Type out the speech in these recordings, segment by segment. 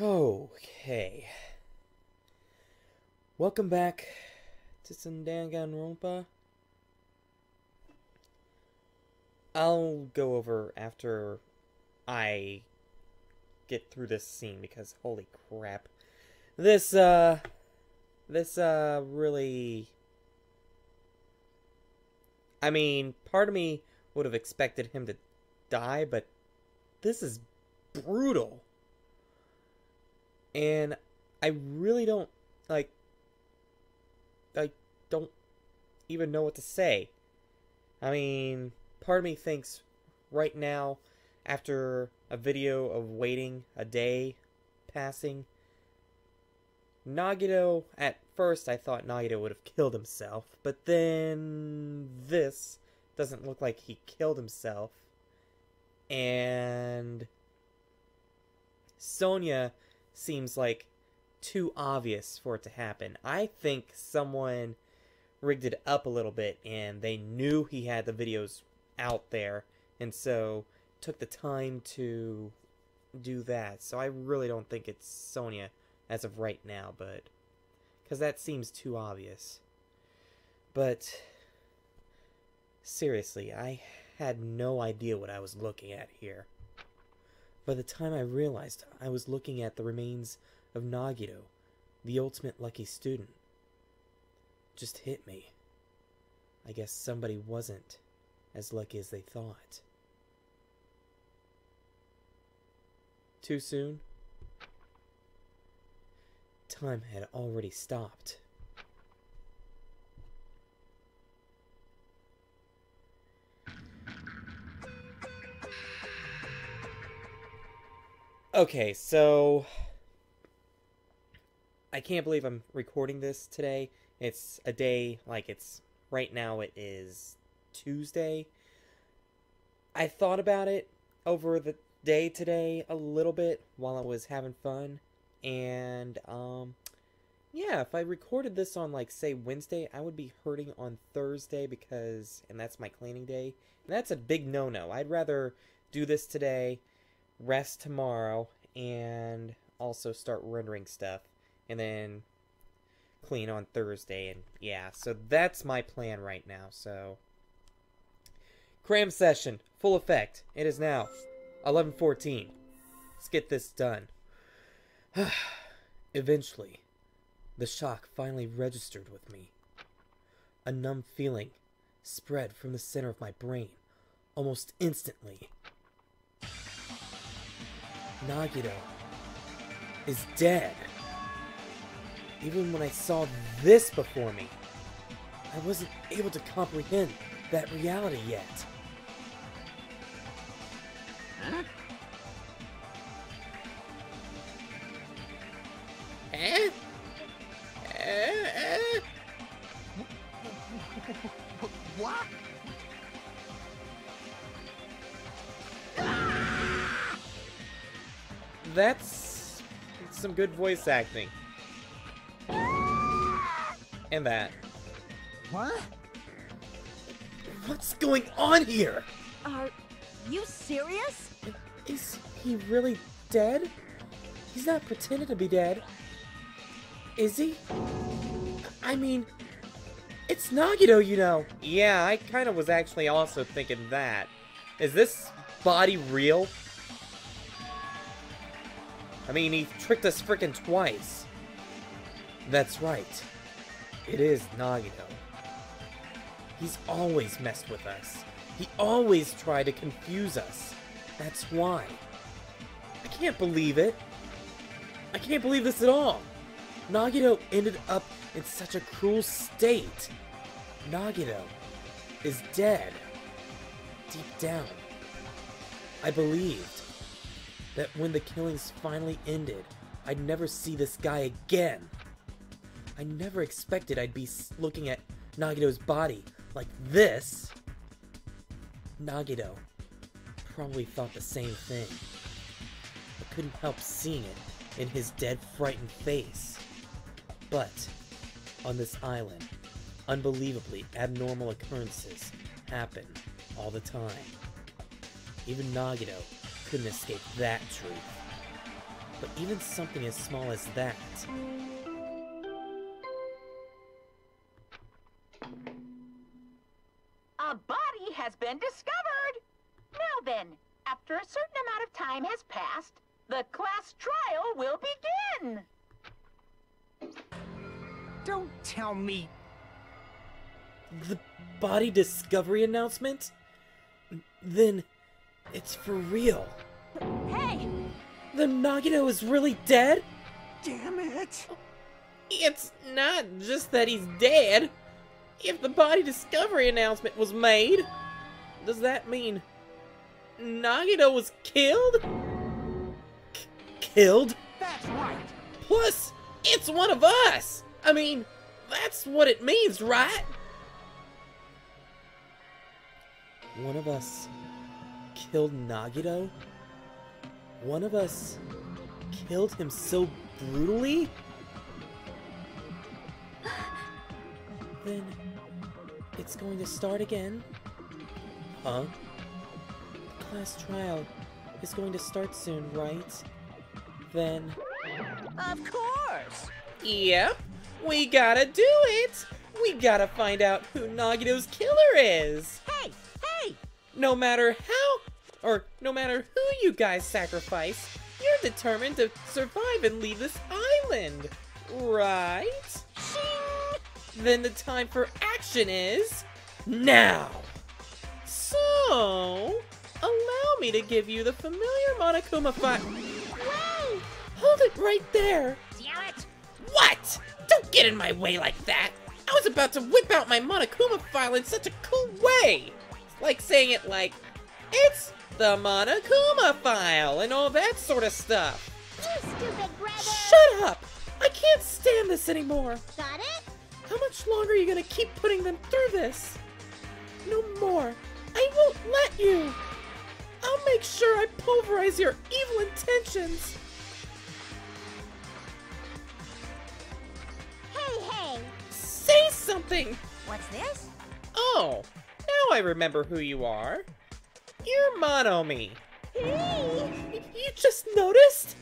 Okay. Welcome back to some Danganronpa. I'll go over after I get through this scene because holy crap. This really, I mean, part of me would have expected him to die, but this is brutal. And I really don't, I don't even know what to say. I mean, part of me thinks right now, after a video of waiting a day passing, Nagito, at first I thought Nagito would have killed himself, but then this doesn't look like he killed himself. And Sonia seems like too obvious for it to happen. I think someone rigged it up a little bit and they knew he had the videos out there and so took the time to do that. So I really don't think it's Sonia as of right now, but because that seems too obvious. But seriously, I had no idea what I was looking at here. By the time I realized I was looking at the remains of Nagito, the ultimate lucky student, it just hit me. I guess somebody wasn't as lucky as they thought. Too soon? Time had already stopped. Okay, so I can't believe I'm recording this today. It's a day, right now it is Tuesday. I thought about it over the day today a little bit while I was having fun. And, yeah, if I recorded this on, say, Wednesday, I would be hurting on Thursday and that's my cleaning day. And that's a big no-no. I'd rather do this today, rest tomorrow, and also start rendering stuff, and then clean on Thursday, and yeah, so that's my plan right now. So cram session, full effect. It is now 11:14. Let's get this done. Eventually, the shock finally registered with me. A numb feeling spread from the center of my brain almost instantly. Nagito is dead. Even when I saw this before me, I wasn't able to comprehend that reality yet. Huh? What? That's some good voice acting. And that. What? What's going on here? Are you serious? Is he really dead? He's not pretending to be dead. Is he? I mean, it's Nagito, you know. Yeah, I kind of was actually also thinking that. Is this body real? I mean, he tricked us frickin' twice. That's right. It is Nagito. He's always messed with us. He always tried to confuse us. That's why. I can't believe it. I can't believe this at all. Nagito ended up in such a cruel state. Nagito is dead. Deep down, I believed that when the killings finally ended, I'd never see this guy again. I never expected I'd be looking at Nagito's body like this. Nagito probably thought the same thing. I couldn't help seeing it in his dead, frightened face. But on this island, unbelievably abnormal occurrences happen all the time. Even Nagito couldn't escape that truth. But even something as small as that... A body has been discovered! Now then, after a certain amount of time has passed, the class trial will begin! Don't tell me. The body discovery announcement? Then it's for real. Hey! The Nagito is really dead? Damn it. It's not just that he's dead. If the body discovery announcement was made, does that mean Nagito was killed? Killed? That's right. Plus, it's one of us! I mean, that's what it means, right? One of us killed Nagito? One of us killed him so brutally? Then it's going to start again? Huh? The class trial is going to start soon, right? Then... Of course! Yep, we gotta do it! We gotta find out who Nagito's killer is! Hey! Hey! No matter no matter who you guys sacrifice, you're determined to survive and leave this island, right? Shing! Then the time for action is now! So, allow me to give you the familiar Monokuma file. Whoa! Hold it right there! Damn it! What? Don't get in my way like that! I was about to whip out my Monokuma file in such a cool way! It's like saying it like, it's the Monokuma file and all that sort of stuff. You stupid brother! Shut up! I can't stand this anymore! Got it? How much longer are you gonna keep putting them through this? No more! I won't let you! I'll make sure I pulverize your evil intentions! Hey! Say something! What's this? Oh, now I remember who you are. You're Monomi. Hey! You just noticed?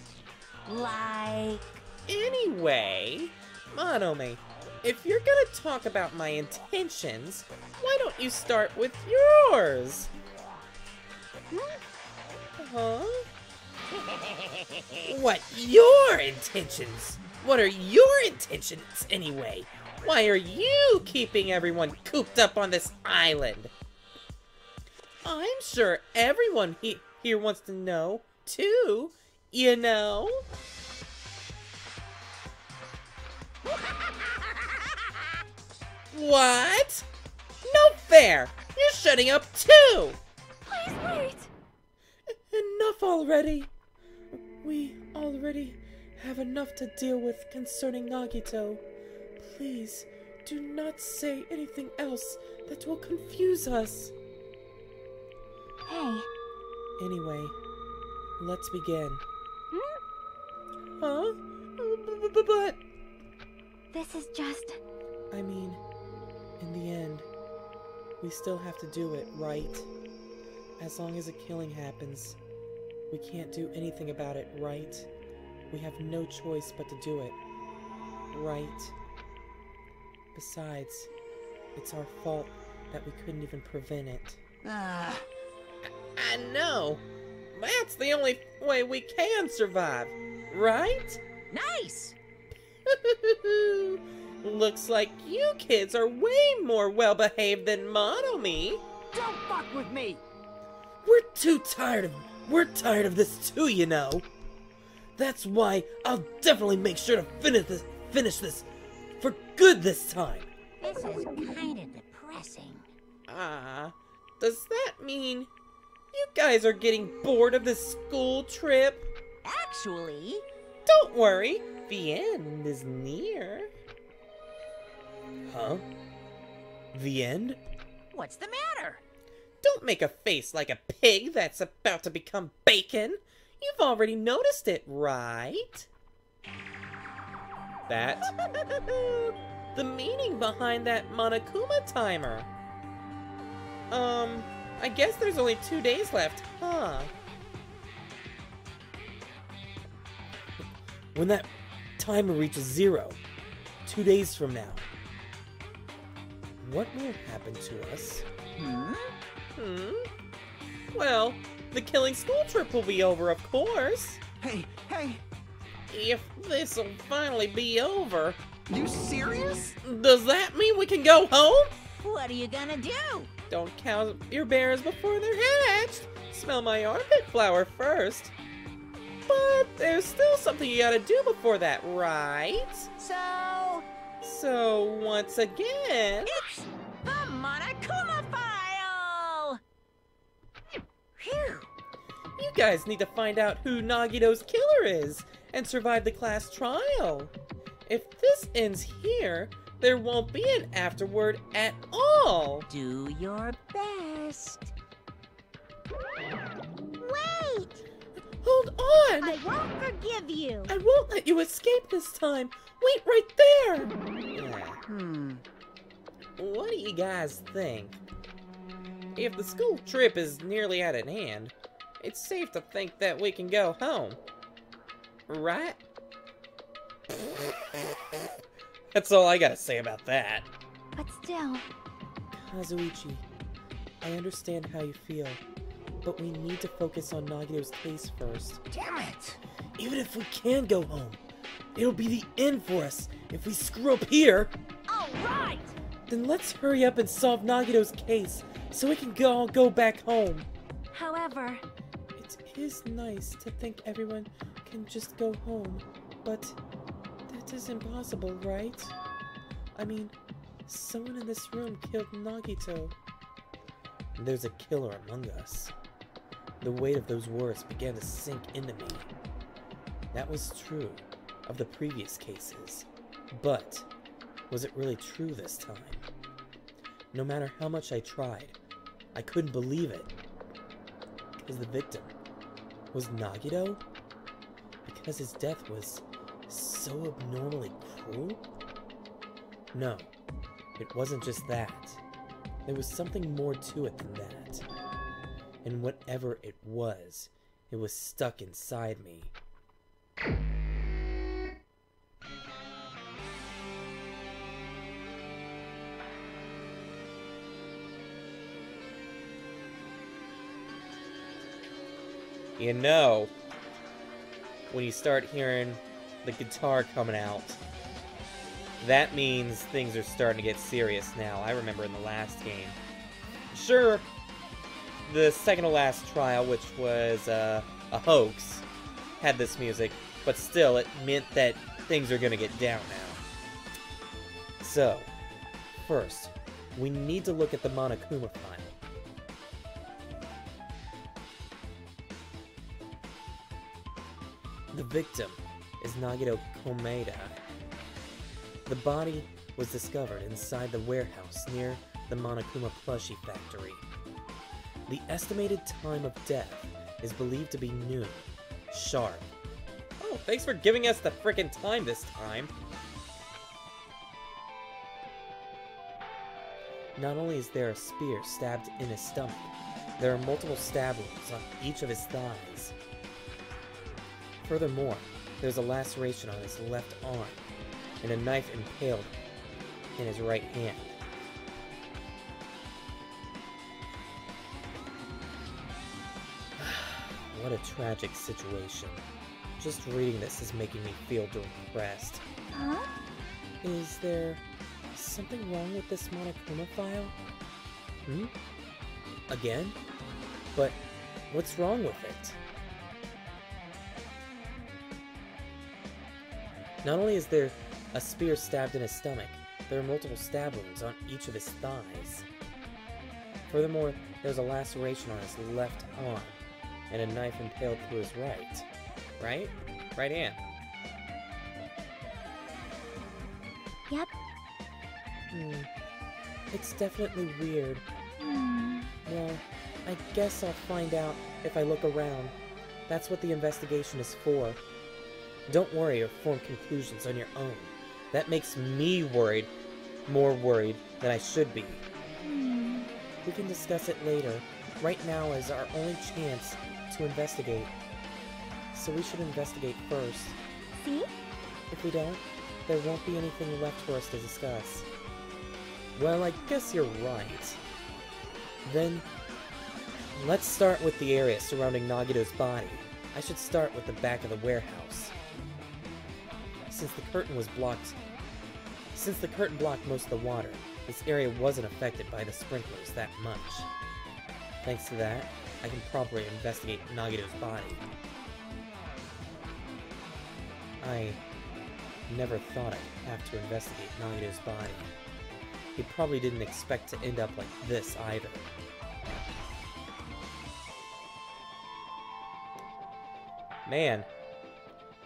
Like... Anyway, Monomi, if you're gonna talk about my intentions, why don't you start with yours? Huh? What, your intentions? What are your intentions, anyway? Why are you keeping everyone cooped up on this island? I'm sure everyone here wants to know, too, you know? What? No fair! You're shutting up, too! Please wait! Enough already! We already have enough to deal with concerning Nagito. Please, do not say anything else that will confuse us. Hey. Anyway, let's begin. Hmm? Huh? But... This is just... I mean, in the end, we still have to do it, right? As long as a killing happens, we can't do anything about it, right? We have no choice but to do it, right? Besides, it's our fault that we couldn't even prevent it. I know! That's the only way we can survive, right? Nice! Looks like you kids are way more well-behaved than Monomi. Don't fuck with me. We're tired of this too, you know. That's why I'll definitely make sure to finish this for good this time. This is kind of depressing. Does that mean you guys are getting bored of this school trip? Actually... Don't worry, the end is near. Huh? The end? What's the matter? Don't make a face like a pig that's about to become bacon. You've already noticed it, right? That? The meaning behind that Monokuma timer. I guess there's only 2 days left, huh? when that timer reaches 0, 2 days from now. What will happen to us? Well, the killing school trip will be over, of course. Hey, If this'll finally be over, you serious? does that mean we can go home? What are you gonna do? Don't count your bears before they're hatched. Smell my armpit flower first. But there's still something you gotta do before that, right? So once again... It's the Monokuma file! Phew. You guys need to find out who Nagito's killer is and survive the class trial. If this ends here, there won't be an afterword at all. Do your best. Wait! Hold on! I won't forgive you. I won't let you escape this time. Wait right there. What do you guys think? If the school trip is nearly at an end, it's safe to think that we can go home. Right? That's all I gotta say about that. But still... Kazuichi, I understand how you feel, but we need to focus on Nagito's case first. Damn it! Even if we can go home, it'll be the end for us if we screw up here. All right! Then let's hurry up and solve Nagito's case so we can all go back home. However... It is nice to think everyone can just go home, but that is impossible, right? I mean, someone in this room killed Nagito. There's a killer among us. The weight of those words began to sink into me. That was true of the previous cases, but was it really true this time? No matter how much I tried, I couldn't believe it. Because the victim was Nagito? Because his death was so abnormally cruel? No, it wasn't just that. There was something more to it than that. And whatever it was stuck inside me. You know, when you start hearing the guitar coming out, that means things are starting to get serious now. I remember in the last game. Sure, the second to last trial, which was a hoax, had this music, but still, it meant that things are gonna get down now. So, first, we need to look at the Monokuma file. The victim is Nagito Komeda. The body was discovered inside the warehouse near the Monokuma plushie factory. The estimated time of death is believed to be noon, sharp. Oh, thanks for giving us the frickin' time this time. Not only is there a spear stabbed in his stomach, there are multiple stab wounds on each of his thighs. Furthermore, there's a laceration on his left arm, and a knife impaled in his right hand. What a tragic situation. Just reading this is making me feel depressed. Huh? Is there something wrong with this Monokuma file? Again? But what's wrong with it? Not only is there a spear stabbed in his stomach, there are multiple stab wounds on each of his thighs. Furthermore, there's a laceration on his left arm, and a knife impaled through his right. Right? Right hand. Yep. It's definitely weird. Well, I guess I'll find out if I look around. That's what the investigation is for. Don't worry or form conclusions on your own. That makes me worried, more worried than I should be. We can discuss it later. Right now is our only chance to investigate. So we should investigate first. See? If we don't, there won't be anything left for us to discuss. Well, I guess you're right. Then, let's start with the area surrounding Nagito's body. I should start with the back of the warehouse. Since the curtain blocked most of the water, this area wasn't affected by the sprinklers that much. Thanks to that, I can properly investigate Nagito's body. I never thought I'd have to investigate Nagito's body. He probably didn't expect to end up like this either. Man,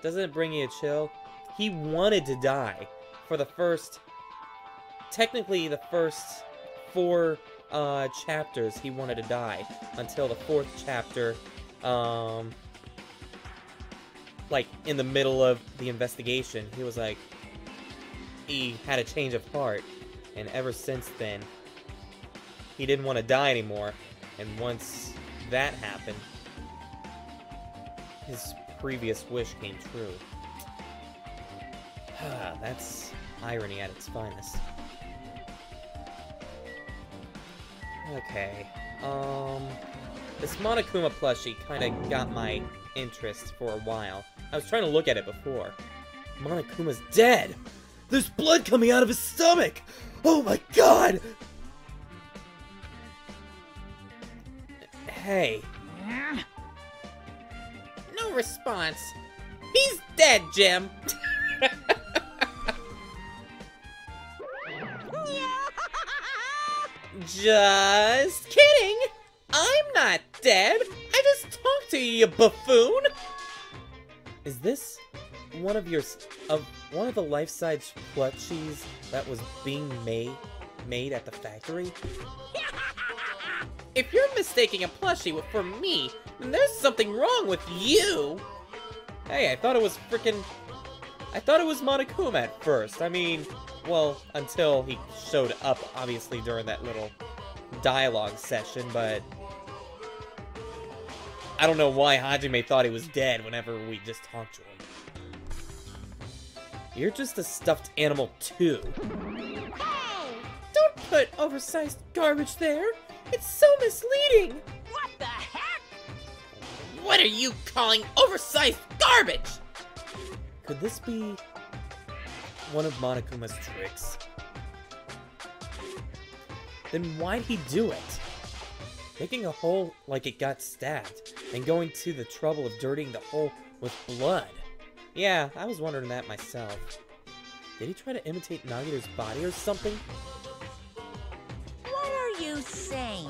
doesn't it bring you a chill? He wanted to die for the first... Technically, the first 4 chapters he wanted to die. Until the 4th chapter, like, in the middle of the investigation, he was like... He had a change of heart. And ever since then, he didn't want to die anymore. And once that happened, his previous wish came true. That's irony at its finest. Okay, this Monokuma plushie kinda got my interest for a while. I was trying to look at it before. Monokuma's dead! There's blood coming out of his stomach! Oh my god! Hey. No response. He's dead, Jim! Just kidding! I'm not dead! I just talked to you, you buffoon! Is this one of the life-size plushies that was being made at the factory? If you're mistaking a plushie for me, then there's something wrong with you! Hey, I thought it was Monokuma at first. I mean, well, until he showed up, obviously, during that little dialogue session, but... I don't know why Hajime thought he was dead whenever we just talked to him. You're just a stuffed animal, too. Hey! Don't put oversized garbage there! It's so misleading! What the heck? What are you calling oversized garbage? Could this be one of Monokuma's tricks? Then why'd he do it? Making a hole like it got stabbed, and going to the trouble of dirtying the hole with blood. Yeah, I was wondering that myself. Did he try to imitate Nagito's body or something? What are you saying?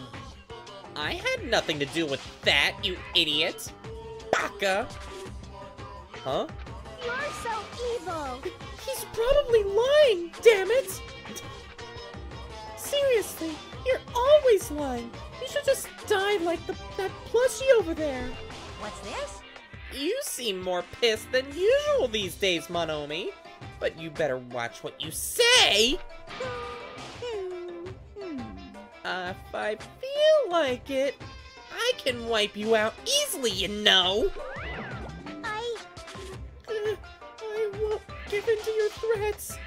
I had nothing to do with that, you idiot! Baka! Huh? You're so evil! He's probably lying, damn it! Seriously, you're always lying! You should just die like that plushie over there! What's this? You seem more pissed than usual these days, Monomi. But you better watch what you say! If I feel like it, I can wipe you out easily, you know! I won't give in to your threats.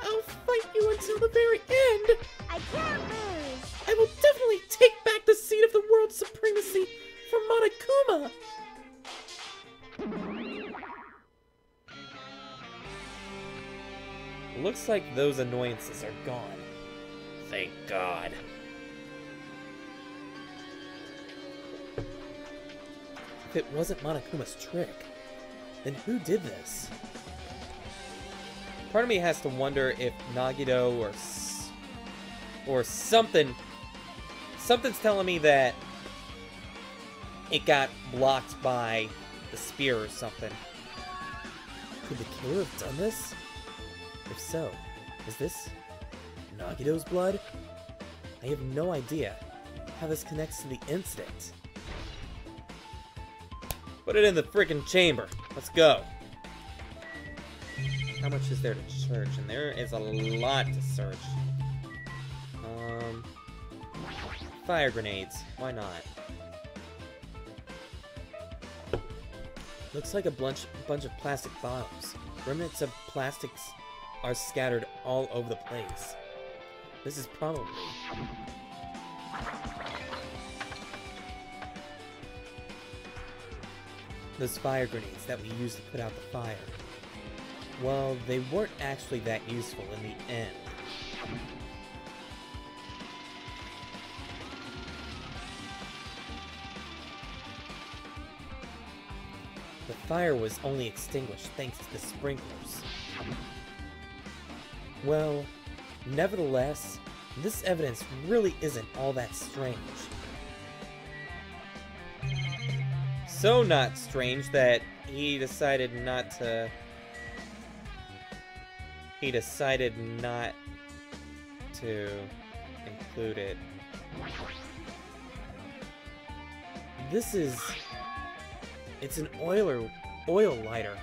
I'll fight you until the very end. I can't lose! I will definitely take back the seat of the world's supremacy for Monokuma! Looks like those annoyances are gone. Thank God. If it wasn't Monokuma's trick, then who did this? Part of me has to wonder if Nagito or something's telling me that it got blocked by the spear or something. Could the killer have done this? If so, is this Nagito's blood? I have no idea how this connects to the incident. Put it in the freaking chamber. Let's go. How much is there to search? And there is a lot to search. Fire grenades. Why not? Looks like a bunch of plastic bottles. Remnants of plastics are scattered all over the place. This is probably... those fire grenades that we used to put out the fire. Well, they weren't actually that useful in the end. The fire was only extinguished thanks to the sprinklers. Well, nevertheless, this evidence really isn't all that strange. So not strange that he decided not to... include it. This is... it's an oil lighter.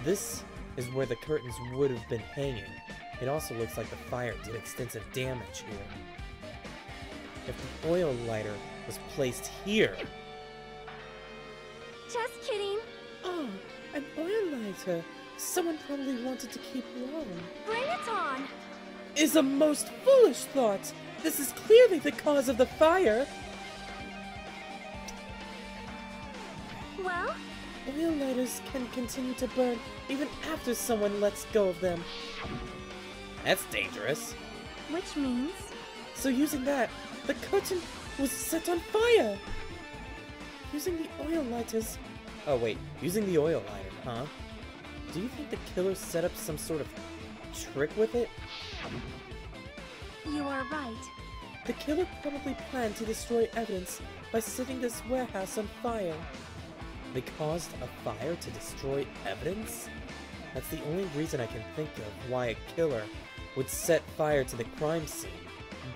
This is where the curtains would have been hanging. It also looks like the fire did extensive damage here. If the oil lighter was placed here... Just kidding. Oh, an oil lighter. Someone probably wanted to keep warm. Bring it on. Is a most foolish thought. This is clearly the cause of the fire. Well? Oil lighters can continue to burn even after someone lets go of them. That's dangerous. Which means? So using that, the curtain was set on fire. Using the oil lighters... oh wait, using the oil lighter, huh? Do you think the killer set up some sort of trick with it? You are right. The killer probably planned to destroy evidence by setting this warehouse on fire. They caused a fire to destroy evidence? That's the only reason I can think of why a killer would set fire to the crime scene.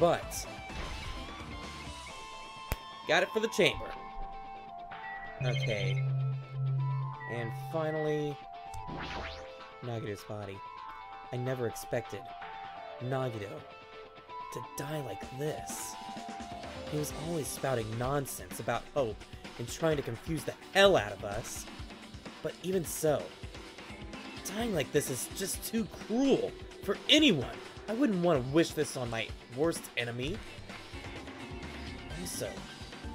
But... got it for the chamber. Okay. And finally... Nagito's body. I never expected Nagito to die like this. He was always spouting nonsense about hope and trying to confuse the hell out of us. But even so, dying like this is just too cruel for anyone. I wouldn't want to wish this on my worst enemy. Also,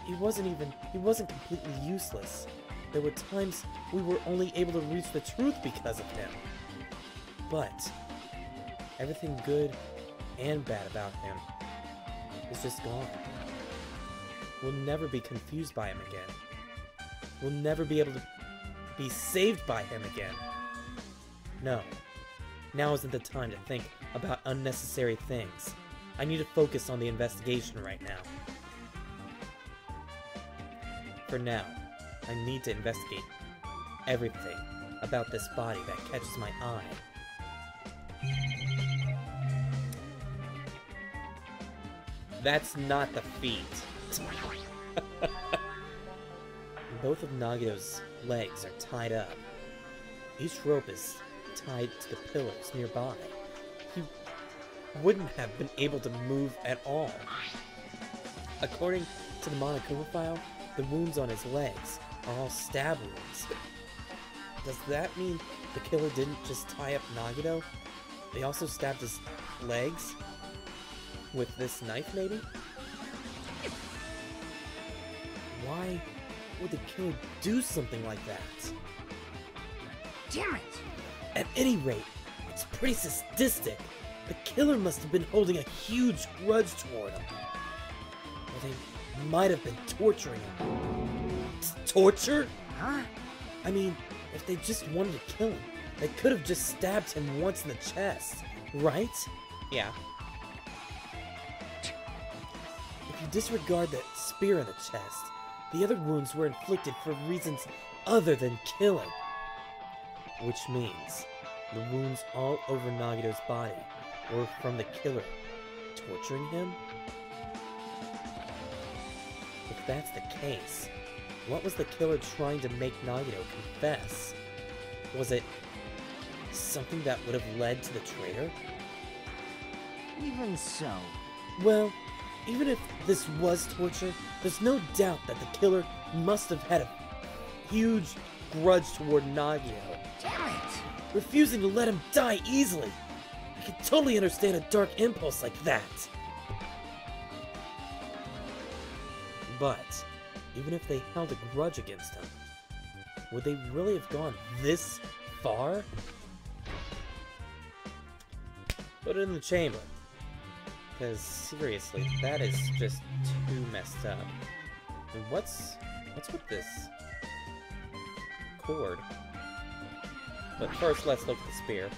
he wasn't completely useless. There were times we were only able to reach the truth because of him. But everything good and bad about him is just gone. We'll never be confused by him again. We'll never be able to be saved by him again. No. Now isn't the time to think about unnecessary things. I need to focus on the investigation right now. For now, I need to investigate everything about this body that catches my eye. That's not the feet. Both of Nagito's legs are tied up. Each rope is tied to the pillars nearby. He wouldn't have been able to move at all. According to the Monokuma file, the wounds on his legs are all stab wounds. Does that mean the killer didn't just tie up Nagito? They also stabbed his legs? With this knife, maybe? Why would the killer do something like that? Damn it! At any rate, it's pretty sadistic. The killer must have been holding a huge grudge toward him. Or they might have been torturing him. Torture? Huh? I mean, if they just wanted to kill him, they could have just stabbed him once in the chest, right? Yeah. If you disregard that spear in the chest, the other wounds were inflicted for reasons other than killing. Which means the wounds all over Nagito's body were from the killer torturing him? If that's the case, what was the killer trying to make Nagito confess? Was it something that would have led to the traitor? Even so. Well, even if this was torture, there's no doubt that the killer must have had a huge grudge toward Nagito. Damn it! Refusing to let him die easily. I can totally understand a dark impulse like that. But, even if they held a grudge against him, would they really have gone this far? Put it in the chamber. Because, seriously, that is just too messed up. And what's with this cord? But first, let's look at the spear.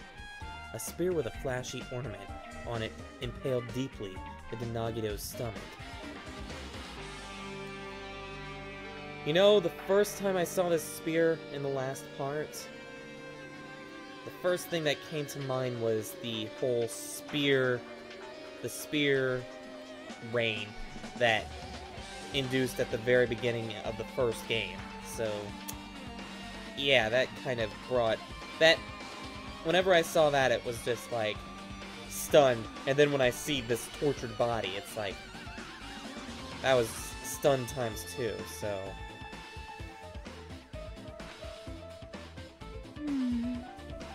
A spear with a flashy ornament on it impaled deeply into Nagito's stomach. You know, the first time I saw this spear in the last part, the first thing that came to mind was the whole spear rain that induced at the very beginning of the first game. So, yeah, that kind of brought that. Whenever I saw that, it was just like stunned, and then when I see this tortured body, it's like that was stunned times 2. So,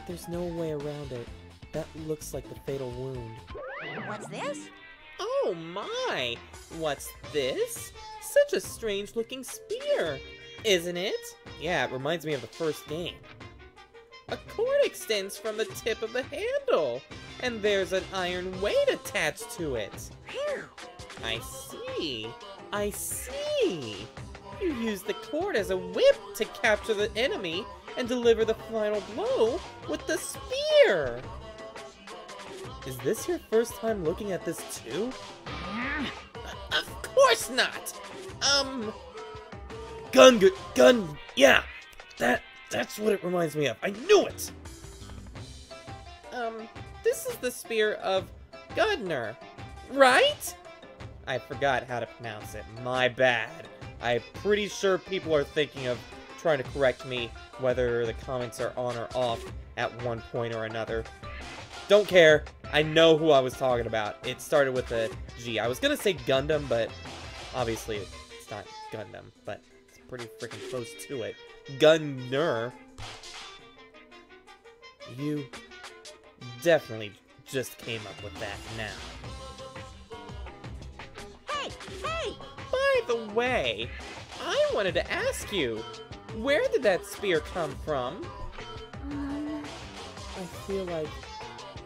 there's no way around it. That looks like the fatal wound. What's this? Oh my! What's this? Such a strange-looking spear, isn't it? Yeah, it reminds me of the first game. A cord extends from the tip of the handle, and there's an iron weight attached to it. Phew. I see. I see. You use the cord as a whip to capture the enemy and deliver the final blow with the spear. Is this your first time looking at this too? Of course not! Gun, yeah! That's what it reminds me of. I knew it! This is the spear of Gudner, right? I forgot how to pronounce it. My bad. I'm pretty sure people are thinking of trying to correct me, whether the comments are on or off at one point or another. Don't care. I know who I was talking about. It started with a G. I was gonna say Gundam, but obviously it's not Gundam, but it's pretty freaking close to it. Gunner. You definitely just came up with that now. Hey! Hey! By the way, I wanted to ask you, where did that spear come from? I feel like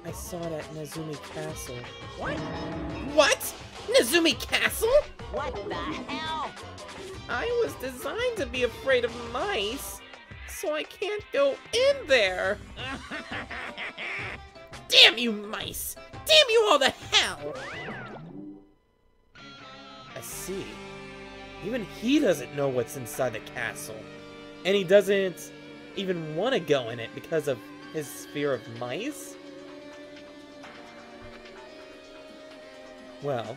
I saw it at Nezumi Castle. What? What? Nezumi Castle? What the hell? I was designed to be afraid of mice, so I can't go in there. Damn you, mice! Damn you all to hell! I see. Even he doesn't know what's inside the castle. And he doesn't even want to go in it because of his fear of mice? Well,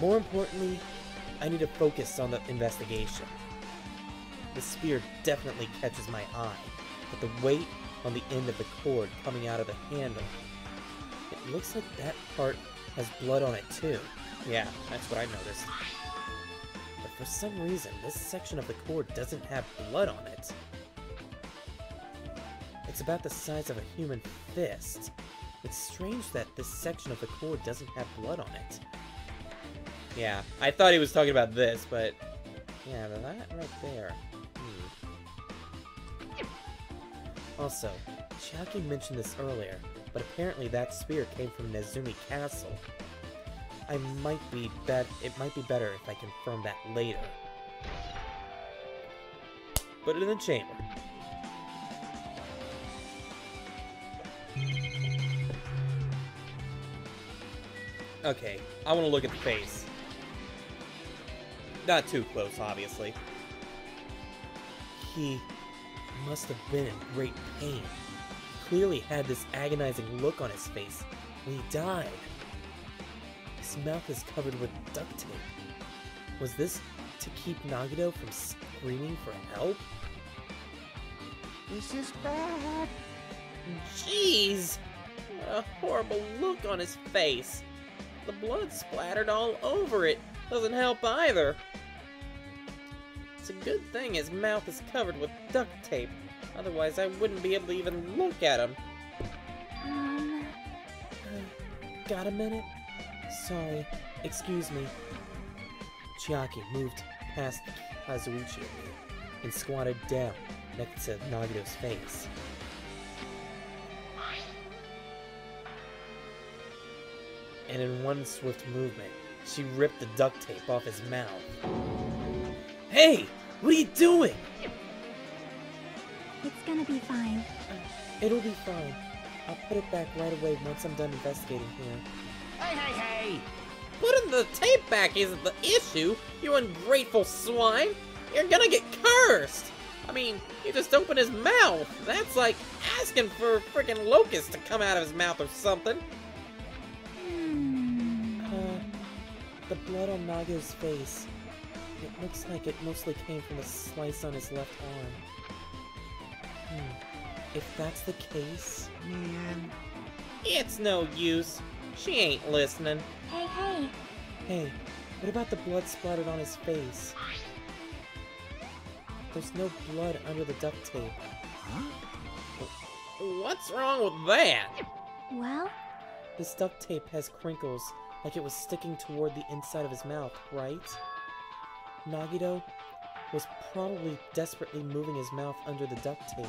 more importantly, I need to focus on the investigation. The spear definitely catches my eye, but the weight on the end of the cord coming out of the handle, it looks like that part has blood on it too. Yeah, that's what I noticed. But for some reason, this section of the cord doesn't have blood on it. It's about the size of a human fist. It's strange that this section of the cord doesn't have blood on it. Yeah, I thought he was talking about this, but yeah, that right there. Also, Chiaki mentioned this earlier, but apparently that spear came from Nezumi Castle. It might be better if I confirm that later. Put it in the chamber. Okay, I want to look at the face. Not too close, obviously. He must have been in great pain. He clearly had this agonizing look on his face when he died. His mouth is covered with duct tape. Was this to keep Nagito from screaming for help? This is bad. Jeez! What a horrible look on his face. The blood splattered all over it. Doesn't help either. To a good thing his mouth is covered with duct tape. Otherwise, I wouldn't be able to even look at him. Got a minute? Sorry. Excuse me. Chiaki moved past Kazuichi and me and squatted down next to Nagito's face. And in one swift movement, she ripped the duct tape off his mouth. Hey! What are you doing? It's gonna be fine. It'll be fine. I'll put it back right away once I'm done investigating here. Hey, hey, hey! Putting the tape back isn't the issue, you ungrateful swine! You're gonna get cursed! I mean, you just opened his mouth. That's like asking for a freaking locust to come out of his mouth or something. The blood on Nagito's face. It looks like it mostly came from a slice on his left arm. If that's the case... Man. It's no use. She ain't listening. Hey, hey. Hey, what about the blood splattered on his face? There's no blood under the duct tape. Huh? What's wrong with that? Well, This duct tape has crinkles, like it was sticking toward the inside of his mouth, right? Nagito was probably desperately moving his mouth under the duct tape.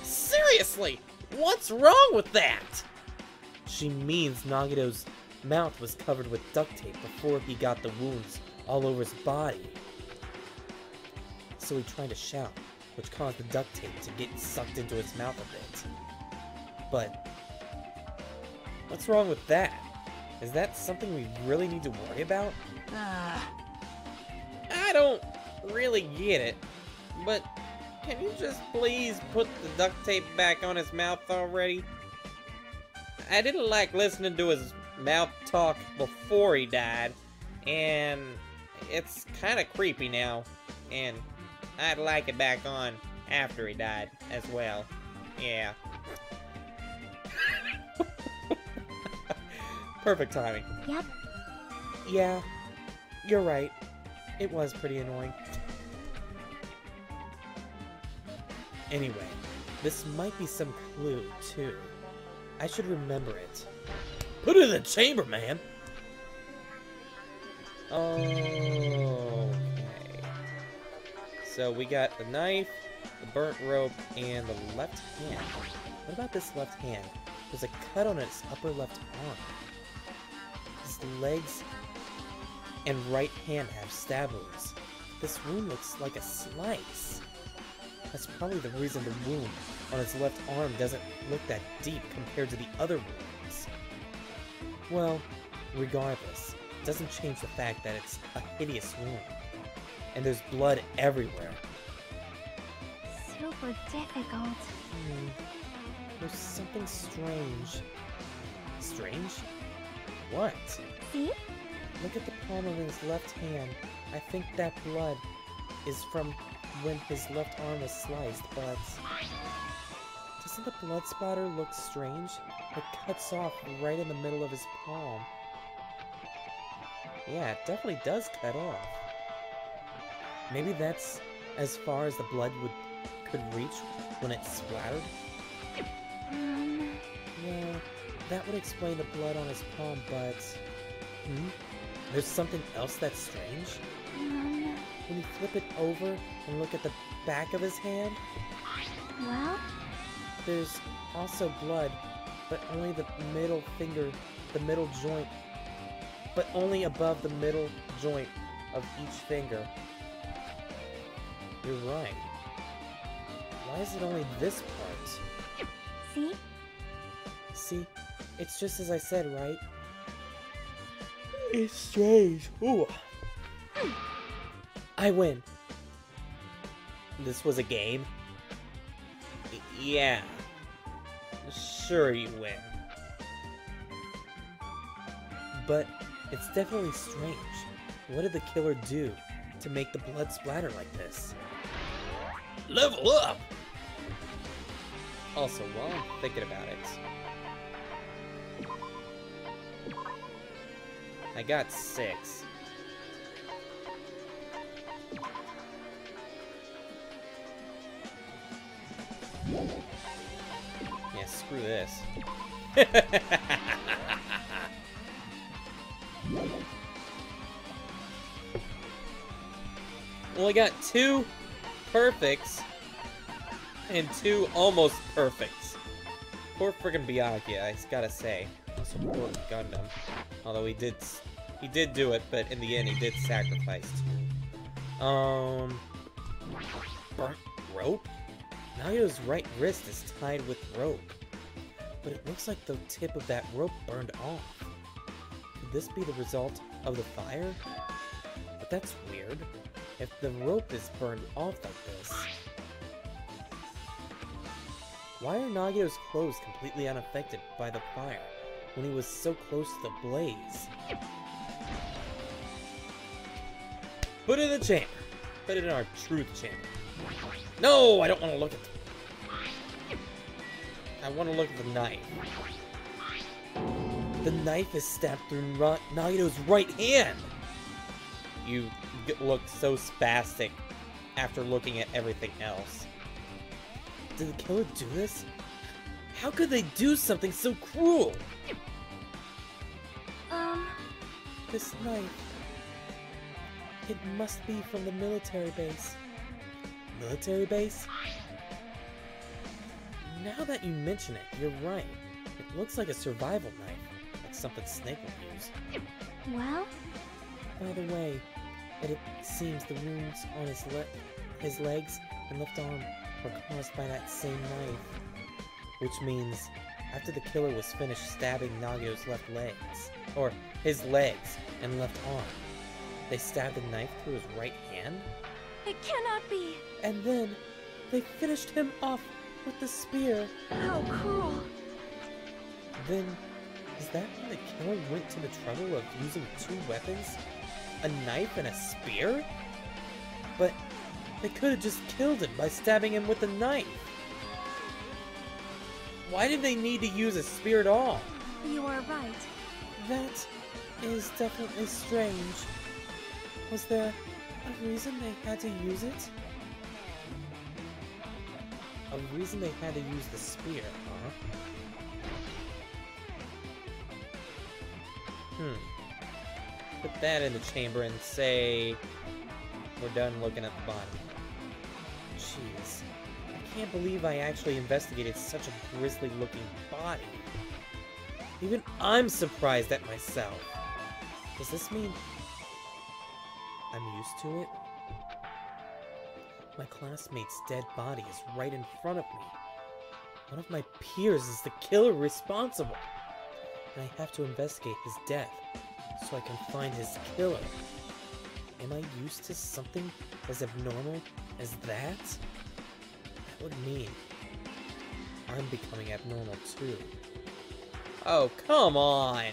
Seriously! What's wrong with that? She means Nagito's mouth was covered with duct tape before he got the wounds all over his body. So he tried to shout, which caused the duct tape to get sucked into his mouth a bit. But what's wrong with that? Is that something we really need to worry about? I don't really get it, but can you just please put the duct tape back on his mouth already? I didn't like listening to his mouth talk before he died, and it's kind of creepy now, and I'd like it back on after he died as well. Yeah. Perfect timing. yep. Yeah, you're right. It was pretty annoying. Anyway, this might be some clue, too. I should remember it. Put it in the chamber, man! Okay. So we got the knife, the burnt rope, and the left hand. What about this left hand? There's a cut on its upper left arm. His legs and right hand have stab wounds. This wound looks like a slice. That's probably the reason the wound on his left arm doesn't look that deep compared to the other wounds. Well, regardless, it doesn't change the fact that it's a hideous wound. And there's blood everywhere. Super difficult. There's something strange. Strange? What? See? Look at the palm of his left hand. I think that blood is from when his left arm was sliced, but... doesn't the blood splatter look strange? It cuts off right in the middle of his palm. Yeah, it definitely does cut off. Maybe that's as far as the blood could reach when it splattered? Yeah, that would explain the blood on his palm, but... There's something else that's strange? When you flip it over and look at the back of his hand, Well, there's also blood, but only the middle finger, the middle joint, but only above the middle joint of each finger. You're right. Why is it only this part? see? See, it's just as I said, right? It's strange. Ooh. I win. This was a game? Yeah. Sure you win. But it's definitely strange. What did the killer do to make the blood splatter like this? Level up! Also, while I'm thinking about it, I got 6. Yeah, screw this. Well, I got 2 perfects and 2 almost perfects. Poor friggin' Byakuya, I gotta say. Also poor Gundam. Although he did do it, but in the end he did sacrifice. Burnt rope? Nagito's right wrist is tied with rope. But it looks like the tip of that rope burned off. Could this be the result of the fire? But that's weird. If the rope is burned off like this, why are Nagito's clothes completely unaffected by the fire when he was so close to the blaze? Put it in the chamber. Put it in our truth chamber. No, I don't want to look at the... I want to look at the knife. The knife is stabbed through Nagito's right hand. You look so spastic after looking at everything else. Did the killer do this? How could they do something so cruel? This knife. It must be from the military base. Military base? Now that you mention it, you're right. It looks like a survival knife, like something Snake would use. Well? By the way, it seems the wounds on his legs and left arm were caused by that same knife. Which means, after the killer was finished stabbing Nagito's left legs, or his legs and left arm, they stabbed the knife through his right hand? It cannot be! And then, they finished him off with the spear. How cruel! Then, is that when the killer went to the trouble of using 2 weapons? A knife and a spear? But they could have just killed him by stabbing him with a knife. Why did they need to use a spear at all? You are right. That is definitely strange. Was there a reason they had to use it? A reason they had to use the spear, huh? Put that in the chamber and say we're done looking at the body. Jeez. I can't believe I actually investigated such a grisly looking body. Even I'm surprised at myself. Does this mean I'm used to it? My classmate's dead body is right in front of me. One of my peers is the killer responsible. And I have to investigate his death so I can find his killer. Am I used to something as abnormal as that? That would mean I'm becoming abnormal too. Oh, come on!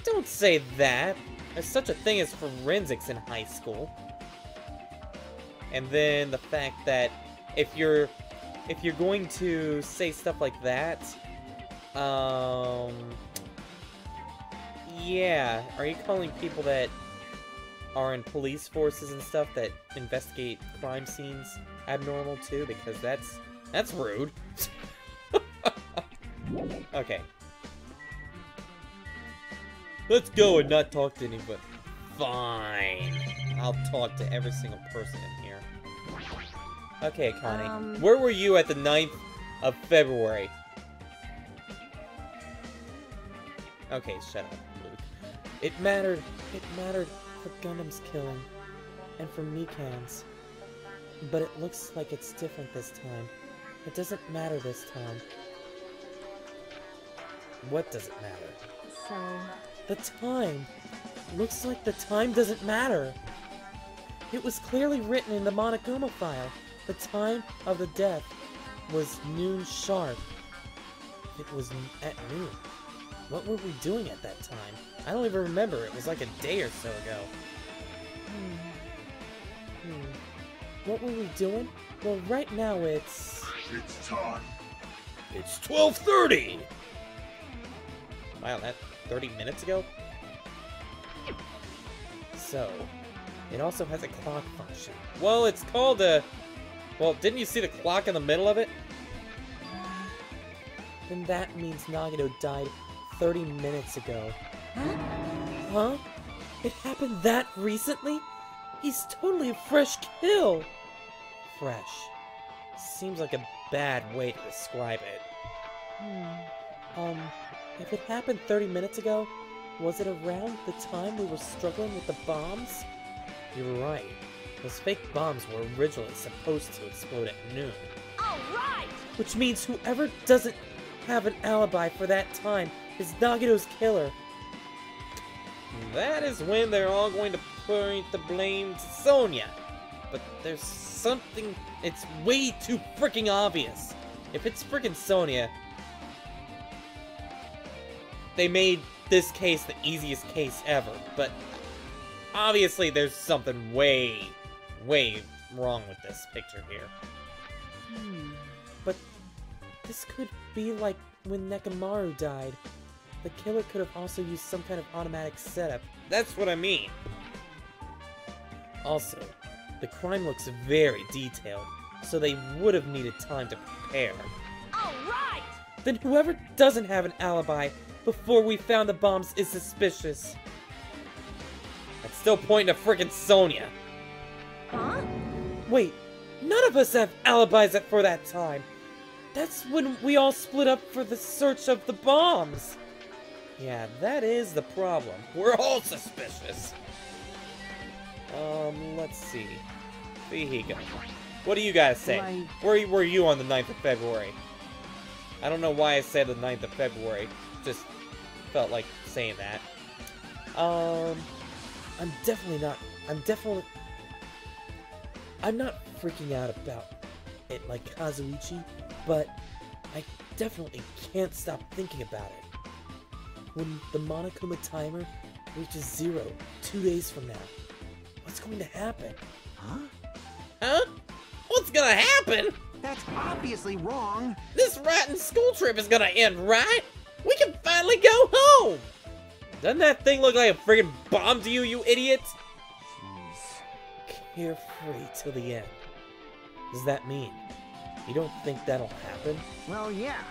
Don't say that! There's such a thing as forensics in high school. And then the fact that if you're going to say stuff like that, yeah, are you calling people that are in police forces and stuff that investigate crime scenes abnormal too? Because that's rude. Okay. Let's go and not talk to anybody. Fine. I'll talk to every single person in here. Okay, Connie. Where were you at the 9th of February? Okay, shut up, Luke. It mattered for Gundam's killing. And for Mikan's. But it looks like it's different this time. It doesn't matter this time. What does it matter? So... The time! Looks like the time doesn't matter! It was clearly written in the Monogama file. The time of the death was noon sharp. It was at noon. What were we doing at that time? I don't even remember. It was like a day or so ago. What were we doing? Well, right now it's... It's time. It's 12:30! Wow, that 30 minutes ago? So, it also has a clock function. Well, it's called a... Well, didn't you see the clock in the middle of it? then that means Nagito died 30 minutes ago. Huh? It happened that recently? He's totally a fresh kill! Fresh. Seems like a bad way to describe it. If it happened 30 minutes ago, was it around the time we were struggling with the bombs? You're right. Those fake bombs were originally supposed to explode at noon. All right! Which means whoever doesn't have an alibi for that time is Nagito's killer. That is when they're all going to point the blame to Sonia. But there's something... It's way too freaking obvious. If it's freaking Sonia... They made this case the easiest case ever, but... Obviously there's something way wrong with this picture here. But... This could be like when Nekomaru died. The killer could have also used some kind of automatic setup. That's what I mean. Also, the crime looks very detailed, so they would have needed time to prepare. All right! Then whoever doesn't have an alibi before we found the bombs is suspicious. I'd still point to frickin' Sonia. Huh? Wait, none of us have alibis for that time. That's when we all split up for the search of the bombs. Yeah, that is the problem. We're all suspicious. Let's see. Here. What do you guys say? Like... Where were you on the 9th of February? I don't know why I said the 9th of February. Just felt like saying that. I'm not freaking out about it like Kazuichi, but I definitely can't stop thinking about it. When the Monokuma timer reaches 0 2 days from now, what's going to happen? Huh? Huh? What's gonna happen? That's obviously wrong. This rotten school trip is gonna end, right? We can finally go home! Doesn't that thing look like a friggin' bomb to you, you idiot? Jeez. Carefree till the end. Does that mean you don't think that'll happen? Well, yeah.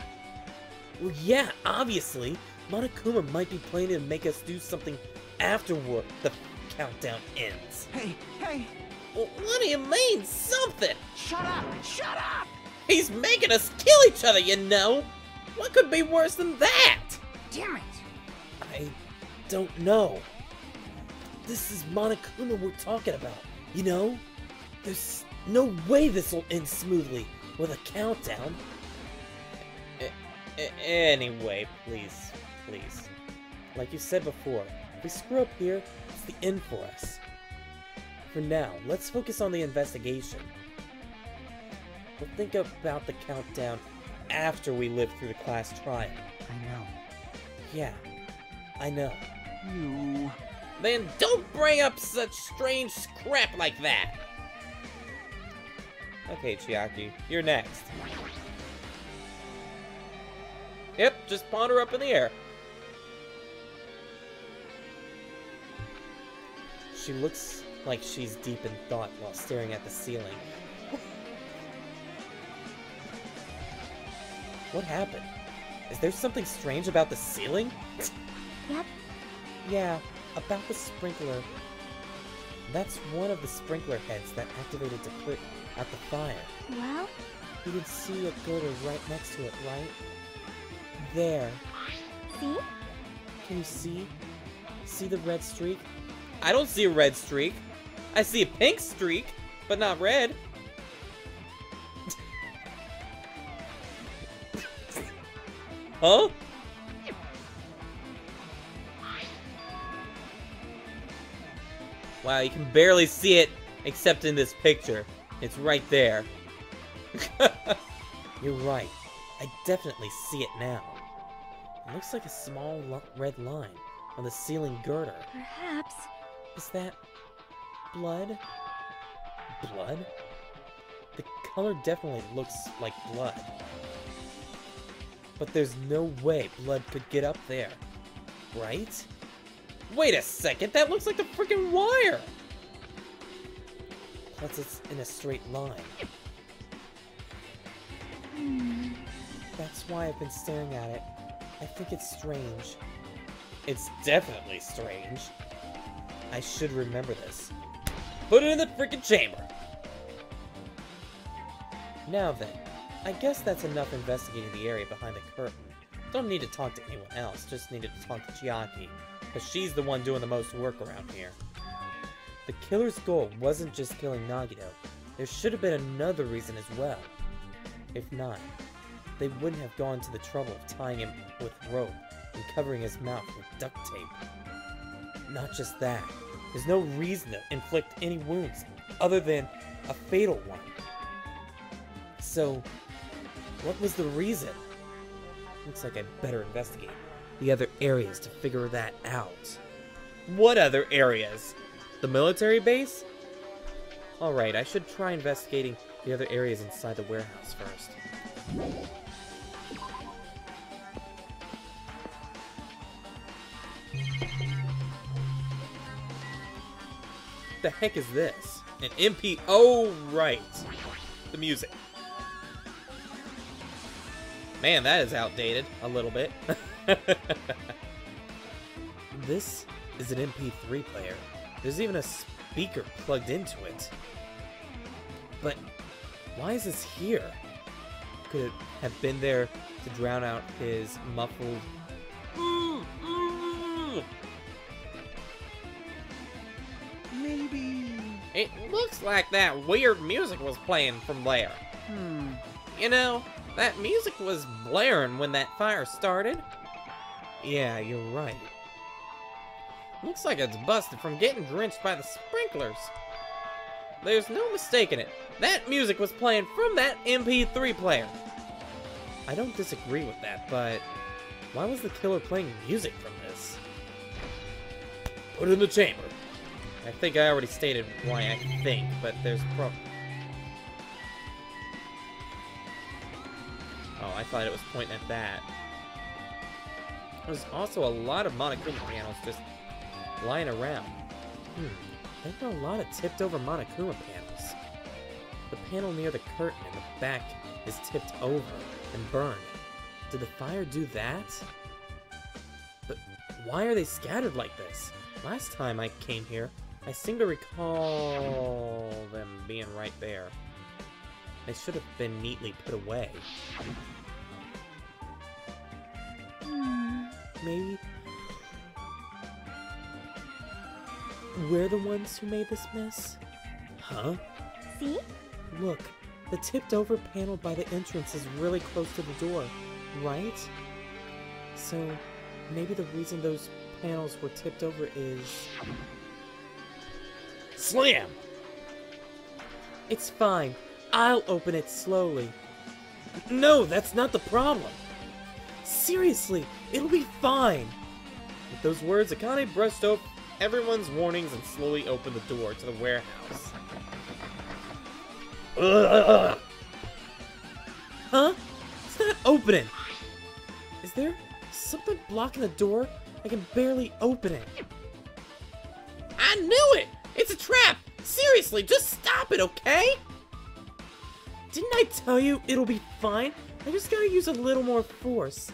Well, yeah, obviously. Monokuma might be planning to make us do something after the countdown ends. Hey! Well, what do you mean, something? Shut up! Shut up! He's making us kill each other, you know? What could be worse than that? Damn it! I don't know. This is Monokuma we're talking about, you know? There's no way this will end smoothly with a countdown. Anyway, please. Like you said before, if we screw up here, it's the end for us. For now, let's focus on the investigation. We'll think about the countdown after we live through the class trial. I know. Yeah, I know. You... Then don't bring up such strange crap like that! Okay, Chiaki, you're next. Yep, just ponder up in the air. She looks like she's deep in thought while staring at the ceiling. What happened? Is there something strange about the ceiling? Yep. Yeah, about the sprinkler. That's one of the sprinkler heads that activated to put out the fire. Well? You can see a girder right next to it, right? There. See? Can you see? See the red streak? I don't see a red streak. I see a pink streak, but not red. Huh? Wow, you can barely see it except in this picture. It's right there. You're right. I definitely see it now. It looks like a small red line on the ceiling girder. Perhaps. Is that blood? Blood? The color definitely looks like blood. But there's no way blood could get up there. Right? Wait a second, that looks like a freaking wire! Plus it's in a straight line. That's why I've been staring at it. I think it's strange. It's definitely strange. I should remember this. Put it in the freaking chamber! Now then, I guess that's enough investigating the area behind the curtain. Don't need to talk to anyone else, just needed to talk to Chiaki, because she's the one doing the most work around here. The killer's goal wasn't just killing Nagito. There should have been another reason as well. If not, they wouldn't have gone to the trouble of tying him with rope and covering his mouth with duct tape. Not just that, there's no reason to inflict any wounds other than a fatal one. So, what was the reason? Looks like I'd better investigate the other areas to figure that out. What other areas? The military base? Alright, I should try investigating the other areas inside the warehouse first. The heck is this? An MP? Oh, right. The music. Man, that is outdated a little bit. This is an MP3 player. There's even a speaker plugged into it. But why is this here? Could it have been there to drown out his muffled... Maybe. It looks like that weird music was playing from there. You know, that music was blaring when that fire started. Yeah, you're right. Looks like it's busted from getting drenched by the sprinklers. There's no mistaking it. That music was playing from that MP3 player. I don't disagree with that, but why was the killer playing music from this? Put it in the chamber. I think I already stated why I think, but there's Oh, I thought it was pointing at that. There's also a lot of Monokuma panels just lying around. There are a lot of tipped over Monokuma panels. The panel near the curtain in the back is tipped over and burned. Did the fire do that? But why are they scattered like this? Last time I came here, I seem to recall them being right there. They should have been neatly put away. Maybe we're the ones who made this mess? Huh? See? Look, the tipped over panel by the entrance is really close to the door, right? So, maybe the reason those panels were tipped over is... Slam! It's fine. I'll open it slowly. No, that's not the problem. Seriously, it'll be fine. With those words, Akane brushed off everyone's warnings and slowly opened the door to the warehouse. Huh? It's not opening. Is there something blocking the door? I can barely open it. I knew it! It's a trap! Seriously, just stop it, okay? Didn't I tell you it'll be fine? I just gotta use a little more force.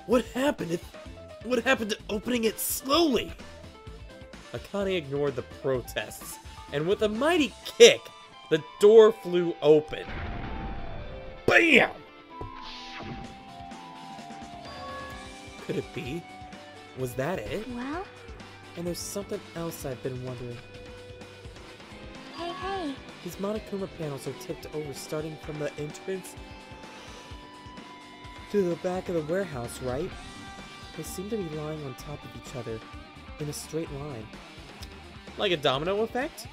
What happened to opening it slowly? Akane ignored the protests, and with a mighty kick, the door flew open. BAM! Could it be? Was that it? Well? And there's something else I've been wondering. Hey. These Monokuma panels are tipped over starting from the entrance to the back of the warehouse, right? They seem to be lying on top of each other in a straight line. Like a domino effect?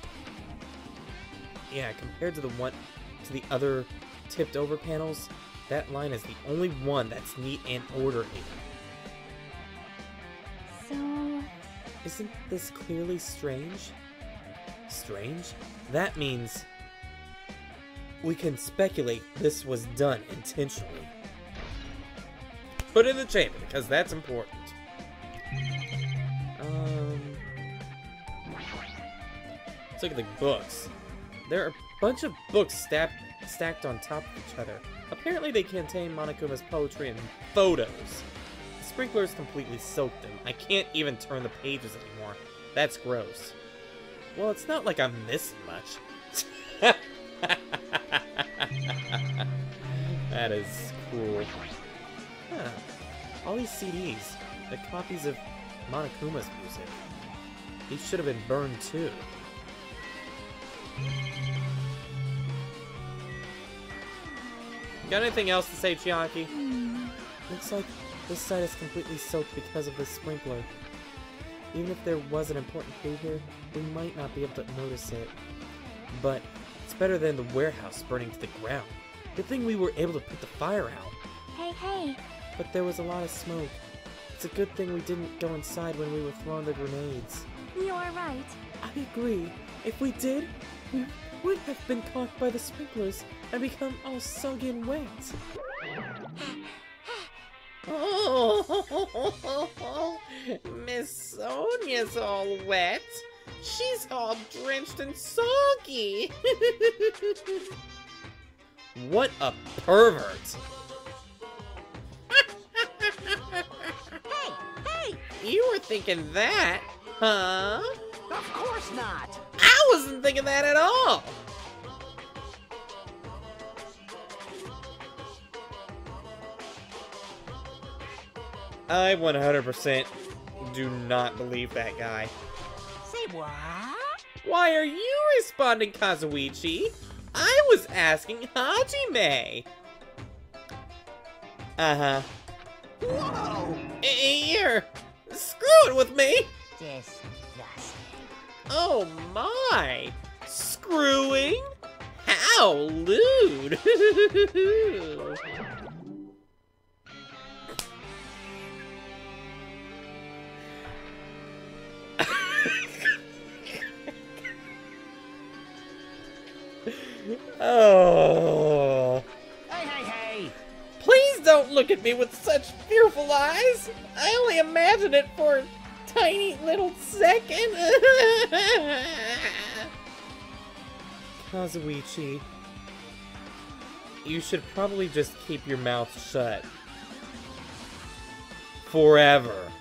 Yeah, compared to the other tipped over panels, that line is the only one that's neat and orderly. So... Isn't this clearly strange? Strange? That means we can speculate this was done intentionally. Put it in the chamber, because that's important. Let's look at the books. There are a bunch of books stacked on top of each other. Apparently they contain Monokuma's poetry and photos. The sprinklers completely soaked them. I can't even turn the pages anymore. That's gross. Well, it's not like I'm missing much. That is cool. Huh. All these CDs, the copies of Monokuma's music. These should have been burned too. Got anything else to say, Chiaki? Looks like this site is completely soaked because of this sprinkler. Even if there was an important clue here, we might not be able to notice it. But it's better than the warehouse burning to the ground. Good thing we were able to put the fire out. Hey. But there was a lot of smoke. It's a good thing we didn't go inside when we were throwing the grenades. You're right. I agree. If we did, we would have been caught by the sprinklers and become all soggy and wet. Oh, Miss Sonia's all wet. She's all drenched and soggy. What a pervert. Hey! You were thinking that, huh? Of course not! I wasn't thinking that at all! I 100% do not believe that guy. Say what? Why are you responding, Kazuichi? I was asking Hajime! Uh-huh. Whoa! Here! Screw it with me! Disgusting. Oh my! Screwing? How lewd! Oh. Hey! Please don't look at me with such fearful eyes! I only imagined it for a tiny little second! Kazuichi, you should probably just keep your mouth shut. Forever.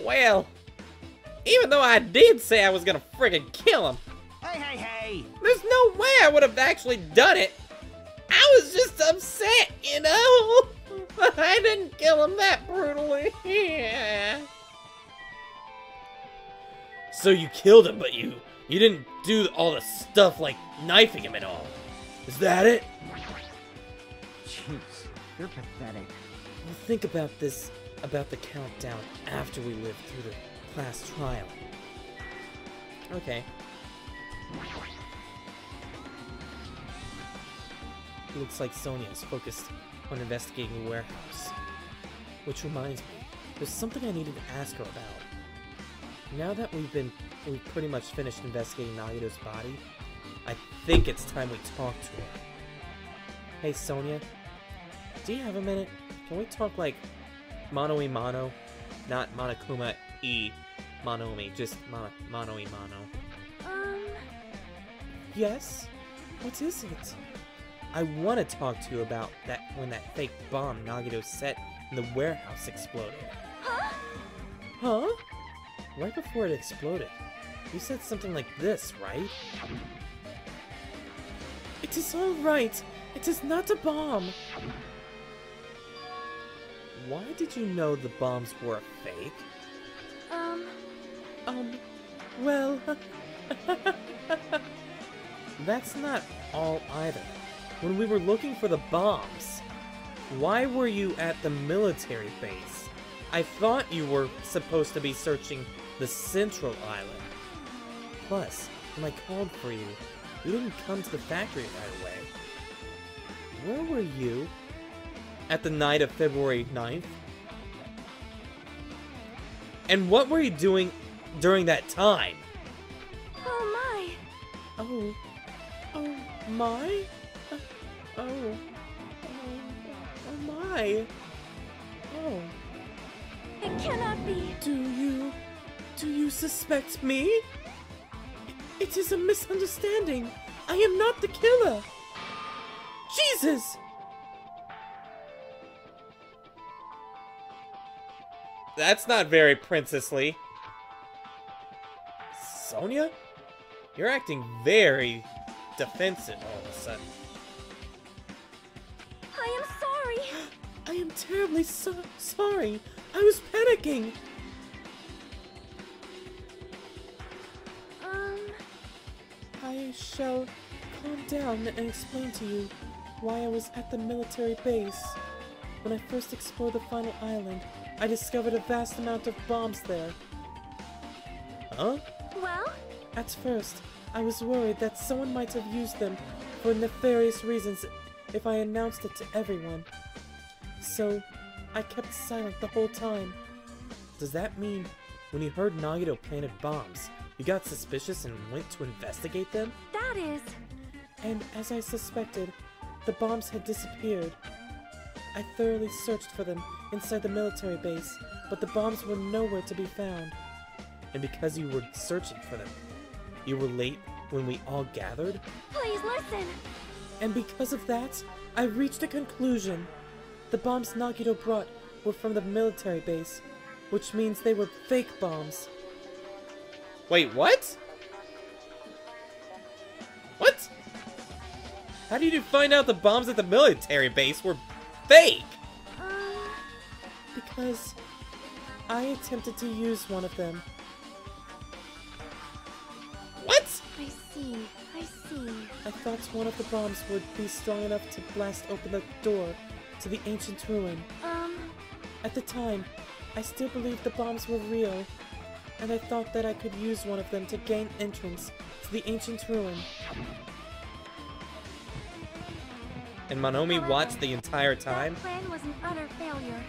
Well, even though I did say I was gonna friggin' kill him, Hey! there's no way I would have actually done it. I was just upset, you know? I didn't kill him that brutally. So you killed him, but you didn't do all the stuff like knifing him and all. Is that it? Jeez, you're pathetic. Well, think about this, about the countdown after we live through the class trial. Okay. Looks like Sonia is focused on investigating the warehouse. Which reminds me, there's something I needed to ask her about. Now that we've pretty much finished investigating Nagito's body, I think it's time we talk to her. Hey Sonia, do you have a minute? Can we talk like mano y mano? Not Monokuma e mano me, just mano y mano. Yes? What is it? I want to talk to you about that when that fake bomb Nagito set in the warehouse exploded. Huh? Right before it exploded, you said something like this, right? It is all right. It is not a bomb. Why did you know the bombs were a fake? Well... That's not all either. When we were looking for the bombs, why were you at the military base? I thought you were supposed to be searching the Central Island. Plus, when I called for you, you didn't come to the factory right away. Where were you? At the night of February 9th? And what were you doing during that time? Oh my. Oh my? Oh. Oh my. Oh. It cannot be. Do you suspect me? It is a misunderstanding. I am not the killer. Jesus! That's not very princessly. Sonia? You're acting very defensive all of a sudden. I am sorry. I am terribly sorry. I was panicking. I shall calm down and explain to you why I was at the military base. When I first explored the final island, I discovered a vast amount of bombs there. Huh? Well? At first, I was worried that someone might have used them for nefarious reasons if I announced it to everyone. So, I kept silent the whole time. Does that mean when you heard Nagito planted bombs, you got suspicious and went to investigate them? That is... And as I suspected, the bombs had disappeared. I thoroughly searched for them inside the military base, but the bombs were nowhere to be found. And because you were searching for them, you were late when we all gathered? Please listen! And because of that, I reached a conclusion. The bombs Nagito brought were from the military base, which means they were fake bombs. Wait, what? What? How did you find out the bombs at the military base were fake? Because I attempted to use one of them. What? I see. I thought one of the bombs would be strong enough to blast open the door to the ancient ruin. At the time, I still believed the bombs were real, and I thought that I could use one of them to gain entrance to the ancient ruin. And Monomi watched the entire time? That plan was an utter failure.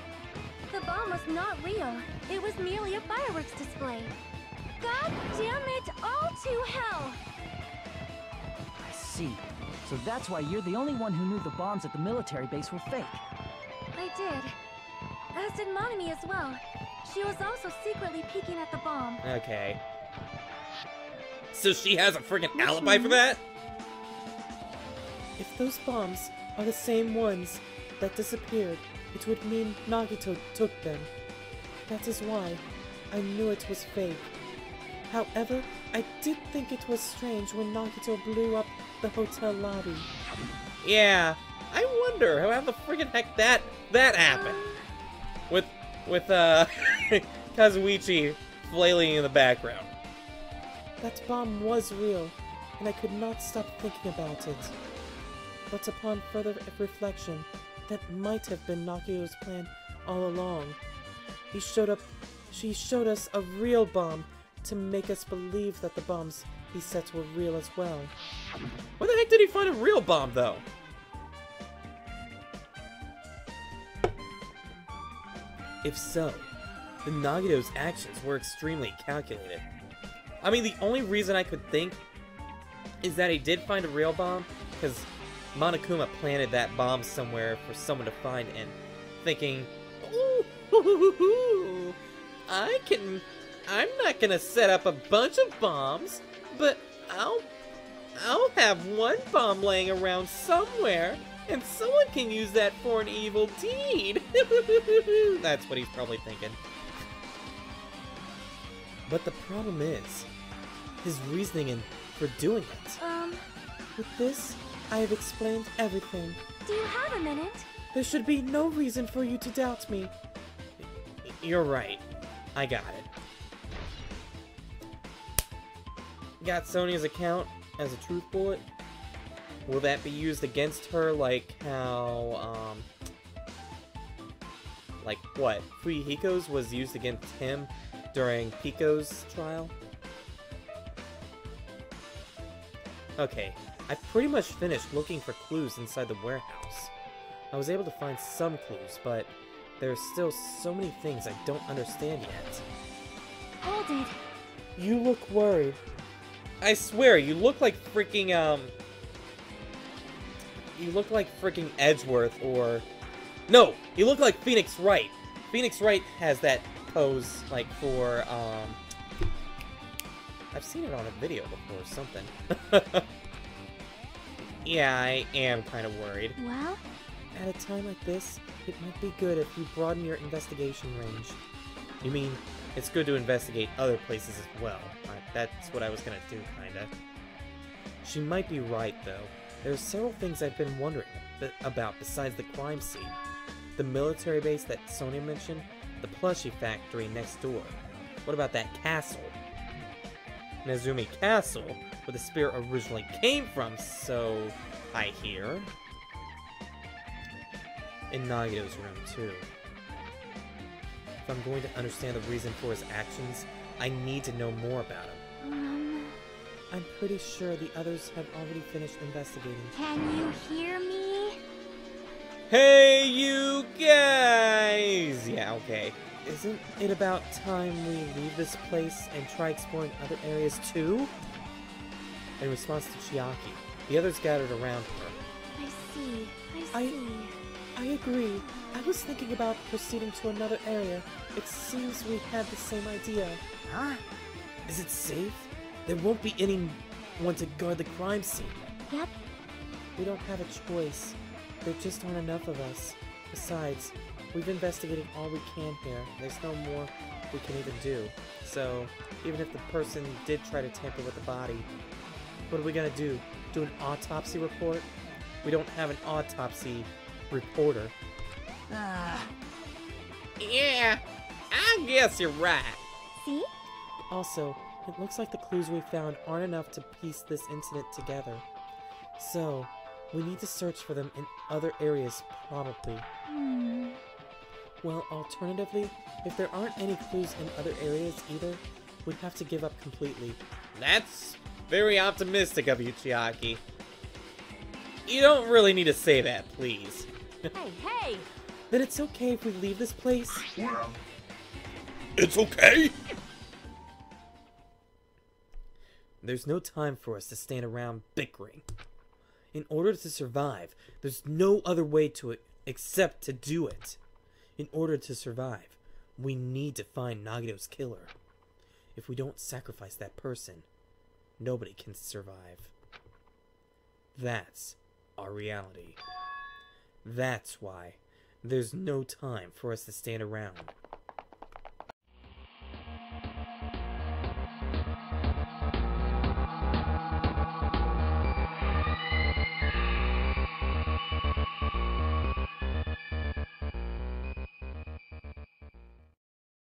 The bomb was not real. It was merely a fireworks display. God damn it all to hell! I see. So that's why you're the only one who knew the bombs at the military base were fake. I did. As did Monomi as well. She was also secretly peeking at the bomb. Okay. So she has a friggin' alibi for that? If those bombs are the same ones that disappeared, it would mean Nagito took them. That is why I knew it was fake. However, I did think it was strange when Nagito blew up the hotel lobby. Yeah, I wonder how the friggin' heck that happened. With Kazuichi flailing in the background. That bomb was real, and I could not stop thinking about it. But upon further reflection, that might have been Nagito's plan all along. She showed us a real bomb to make us believe that the bombs he set were real as well. Where the heck did he find a real bomb, though? If so, then Nagito's actions were extremely calculated. I mean, the only reason I could think is that he did find a real bomb, because Monokuma planted that bomb somewhere for someone to find, and thinking, ooh, I'm not gonna set up a bunch of bombs, but I'll have one bomb laying around somewhere, and someone can use that for an evil deed. That's what he's probably thinking. But the problem is his reasoning for doing it. With this, I have explained everything. Do you have a minute? There should be no reason for you to doubt me. You're right. I got it. Got Sonia's account as a truth bullet. Will that be used against her like how, like what? Fuyuhiko's was used against him during Pico's trial? Okay, I pretty much finished looking for clues inside the warehouse. I was able to find some clues, but there's still so many things I don't understand yet. Hold it. You look worried. I swear, you look like freaking, you look like freaking Edgeworth, or... No! You look like Phoenix Wright. Phoenix Wright has that pose, like, for, I've seen it on a video before or something. Yeah, I am kind of worried. Well? At a time like this, it might be good if you broaden your investigation range. You mean, it's good to investigate other places as well. That's what I was gonna do, kinda. She might be right, though. There are several things I've been wondering about besides the crime scene. The military base that Sonia mentioned, the plushie factory next door. What about that castle? Nezumi Castle, where the spirit originally came from, so I hear. In Nagito's room, too. If I'm going to understand the reason for his actions, I need to know more about him. I'm pretty sure the others have already finished investigating. Can you hear me? Hey, you guys! Yeah, okay. Isn't it about time we leave this place and try exploring other areas too? In response to Chiaki, the others gathered around her. I see. I see. I agree. I was thinking about proceeding to another area. It seems we have the same idea. Huh? Is it safe? There won't be anyone to guard the crime scene. Yep. We don't have a choice. There just aren't enough of us. Besides, we've investigated all we can here. There's no more we can even do. So, even if the person did try to tamper with the body, what are we gonna do? Do an autopsy report? We don't have an autopsy reporter. Yeah, I guess you're right. See? Also, it looks like the clues we found aren't enough to piece this incident together. So, we need to search for them in other areas, probably. Well, alternatively, if there aren't any clues in other areas either, we'd have to give up completely. That's very optimistic of you, Chiaki. You don't really need to say that, please. Hey! Then it's okay if we leave this place? It's okay? There's no time for us to stand around bickering. In order to survive, there's no other way to it except to do it. In order to survive, we need to find Nagito's killer. If we don't sacrifice that person, nobody can survive. That's our reality. That's why there's no time for us to stand around.